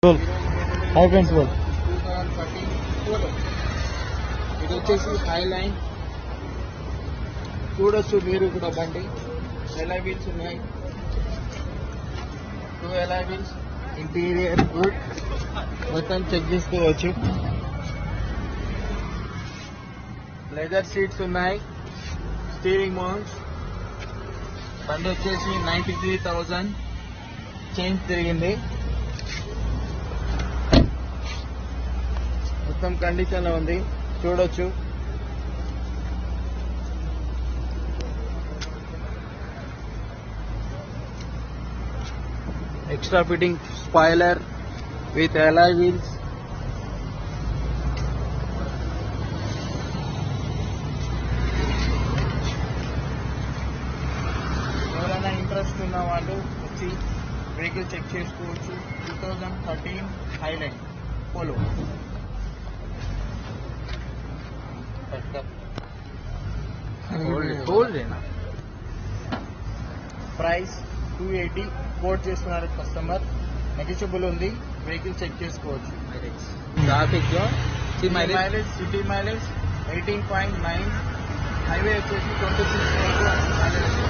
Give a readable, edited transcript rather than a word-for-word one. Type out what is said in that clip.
hi friends బోల్ 2013 ఇది వచ్చేసి high line చూడొచ్చు మీరు కూడా బండి ఎలాయ్ వీల్స్ ఉన్నాయి 2 ఎలాయ్ వీల్స్ ఇంటీరియర్ గుడ్ మొత్తం చెక్ చేసుకోవచ్చు లెదర్ సీట్స్ ఉన్నాయి స్టీరింగ్ మౌంట్స్ బండి వచ్చేసి 93,000 చేంజ్ తిరిగింది మొత్తం కండిషన్ లో ఉంది చూడొచ్చు extra fitting spoiler with alloy wheels ఎవరైనా ఇంట్రెస్ట్ ఉన్న వాళ్ళు వచ్చి వెహికల్ చెక్ చేసుకోవచ్చు 2013 హైలైన్ పోలో ప్రైస్ 280 కోట్ చేస్తున్నారు కస్టమర్ నెగోషియబుల్ ఉంది వెహికల్ చెక్ చేసుకోవచ్చు ట్రాఫిక్ లో మైలేజ్ సిటీ మైలేజ్ 18.9 హైవే వచ్చేసి 26 మైలేజ్